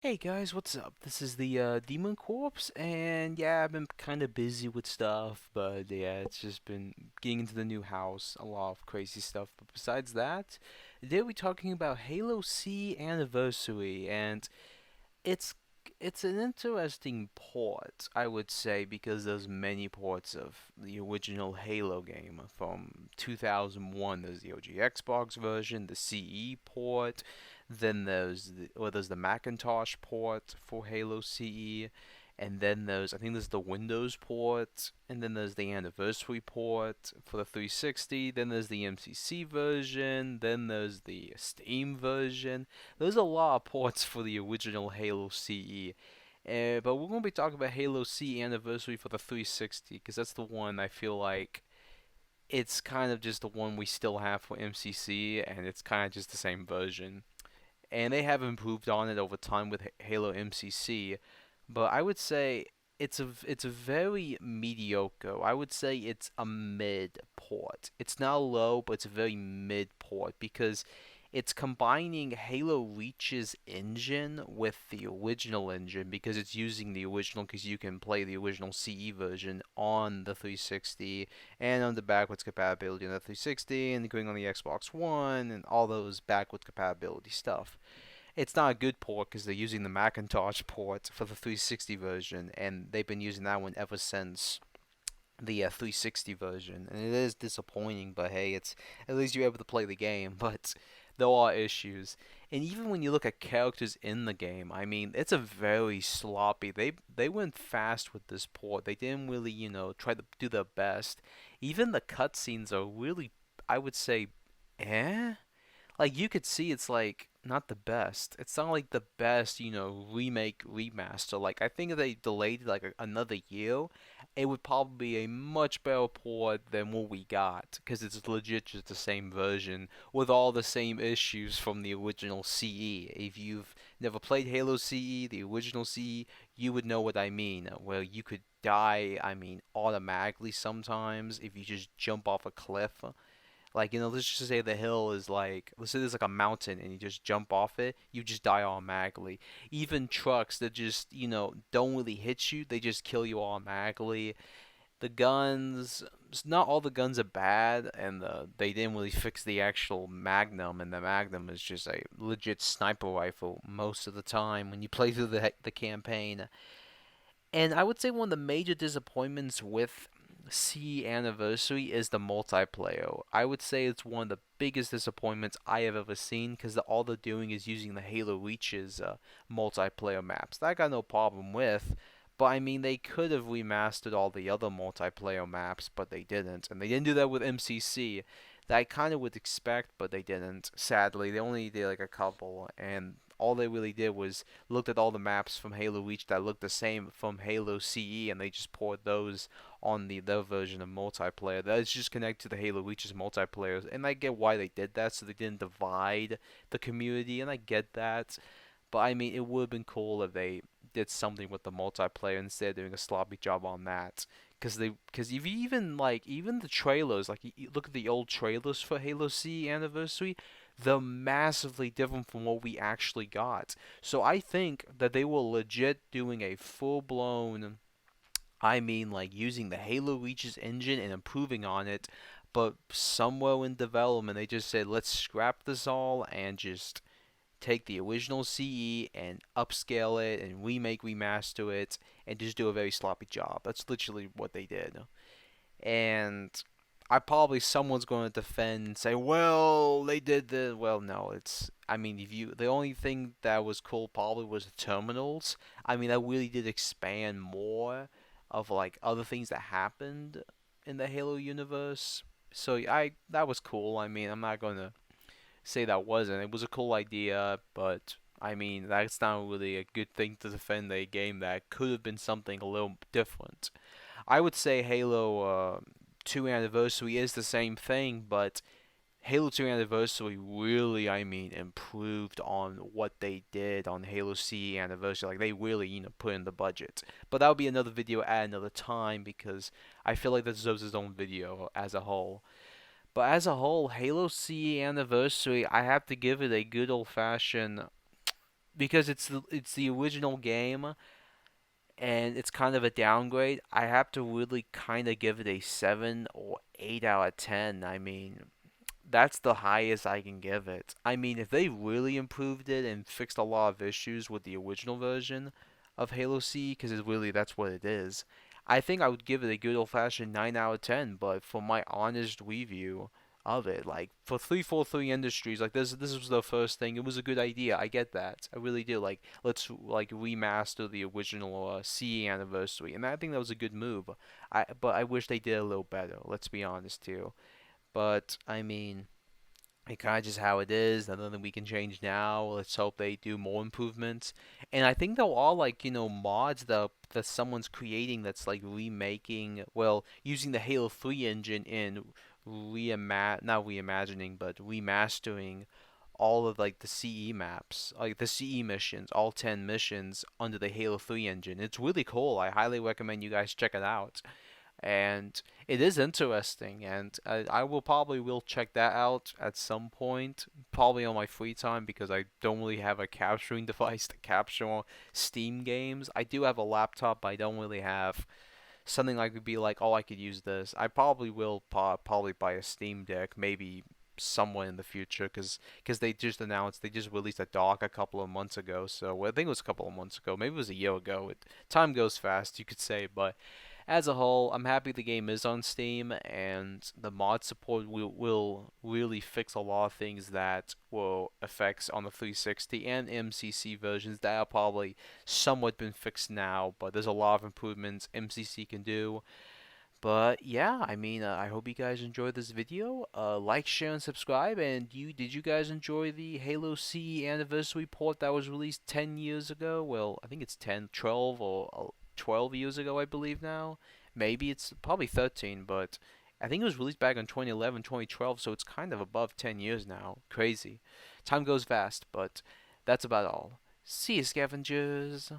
Hey guys, what's up? This is the Demon Corpse, and yeah, I've been kind of busy with stuff, but yeah, it's just been getting into the new house, a lot of crazy stuff. But besides that, today we're talking about Halo C Anniversary, and it's it's an interesting port, I would say, because there's many ports of the original Halo game from 2001. There's the OG Xbox version, the CE port, then there's the Macintosh port for Halo CE, and then I think there's the Windows port, and then there's the Anniversary port for the 360, then there's the MCC version, then there's the Steam version. There's a lot of ports for the original Halo CE. But we're going to be talking about Halo C Anniversary for the 360 because that's the one I feel like it's kind of just the one we still have for MCC, and it's kind of just the same version. And they have improved on it over time with Halo MCC, but I would say it's a very mediocre. I would say it's a mid port. It's not low, but it's a very mid port because it's combining Halo Reach's engine with the original engine because it's using the original because you can play the original CE version on the 360 and on the backwards compatibility on the 360 and going on the Xbox One and all those backwards compatibility stuff. It's not a good port because they're using the Macintosh port for the 360 version, and they've been using that one ever since the 360 version, and it is disappointing. But hey, it's at least you're able to play the game. But there are issues, and even when you look at characters in the game, I mean, it's a very sloppy. They went fast with this port. They didn't really, try to do their best. Even the cutscenes are really, I would say, eh like you could see it's like not the best. It's not like the best, remake remaster. Like I think if they delayed like another year, it would probably be a much better port than what we got because it's legit just the same version with all the same issues from the original CE. If you've never played Halo CE, the original CE, you would know what I mean. Where you could die, I mean, automatically sometimes if you just jump off a cliff. Like, let's just say the hill is like, let's say there's like a mountain and you just jump off it, you just die automatically. Even trucks that just, don't really hit you, they just kill you automatically. The guns, not all the guns are bad, and they didn't really fix the actual Magnum, and the Magnum is just a legit sniper rifle most of the time when you play through the campaign. And I would say one of the major disappointments with C Anniversary is the multiplayer. I would say it's one of the biggest disappointments I have ever seen because all they're doing is using the Halo Reach's multiplayer maps. That I got no problem with, but I mean they could have remastered all the other multiplayer maps, but they didn't, and they didn't do that with MCC. That I kind of would expect, but they didn't. Sadly, they only did like a couple, and all they really did was looked at all the maps from Halo Reach that looked the same from Halo CE, and they just poured those on their version of multiplayer. That is just connected to the Halo Reach's multiplayer, and I get why they did that, so they didn't divide the community, and I get that. But I mean, it would have been cool if they did something with the multiplayer instead of doing a sloppy job on that. Because if you even the trailers, like you look at the old trailers for Halo C Anniversary, they're massively different from what we actually got. So I think that they were legit doing a full blown, I mean, like using the Halo Reach's engine and improving on it, but somewhere in development they just said, let's scrap this all and just take the original CE and upscale it and remaster it, and just do a very sloppy job. That's literally what they did. And I probably someone's going to defend and say, well, they did the well. No, it's. I mean, if you the only thing that was cool probably was the terminals. I mean, that really did expand more of like other things that happened in the Halo universe. So I that was cool. I mean, I'm not going to say that wasn't. It was a cool idea, but I mean, that's not really a good thing to defend a game that could have been something a little different. I would say Halo 2 Anniversary is the same thing, but Halo 2 Anniversary really, I mean, improved on what they did on Halo C Anniversary. Like, they really, put in the budget. But that would be another video at another time because I feel like that deserves its own video as a whole. But as a whole, Halo C Anniversary, I have to give it a good old fashioned. because it's the original game and it's kind of a downgrade. I have to really kind of give it a 7 or 8 out of 10. I mean, that's the highest I can give it. I mean, if they really improved it and fixed a lot of issues with the original version of Halo C, because really that's what it is, I think I would give it a good old-fashioned 9 out of 10. But for my honest review of it, like for 343 Industries, like this was the first thing. It was a good idea. I get that. I really do. Like let's like remaster the original CE anniversary, and I think that was a good move. But I wish they did a little better. Let's be honest too. But I mean, it kind of just how it is. Nothing we can change now. Let's hope they do more improvements. And I think they're all like mods that someone's creating that's like remaking, well, using the Halo 3 engine in not reimagining but remastering all of like the CE maps, like the CE missions, all 10 missions under the Halo 3 engine. It's really cool. I highly recommend you guys check it out, and it is interesting, and I will probably will check that out at some point, probably on my free time, because I don't really have a capturing device to capture Steam games. I do have a laptop, but I don't really have something like would be like, oh, I could use this. I probably will probably buy a Steam Deck, maybe somewhere in the future, because they just released a dock a couple of months ago. So well, I think it was a couple of months ago, maybe it was a year ago. Time goes fast, you could say, but as a whole, I'm happy the game is on Steam, and the mod support will really fix a lot of things that will affect on the 360 and MCC versions that are probably somewhat been fixed now, but there's a lot of improvements MCC can do. But yeah, I mean, I hope you guys enjoyed this video. Like, share, and subscribe. And did you guys enjoy the Halo C anniversary port that was released 10 years ago? Well, I think it's 10, 12, or 12 years ago, I believe now. Maybe it's probably 13, but I think it was released back in 2011, 2012, so it's kind of above 10 years now. Crazy. Time goes fast, but that's about all. See you, scavengers.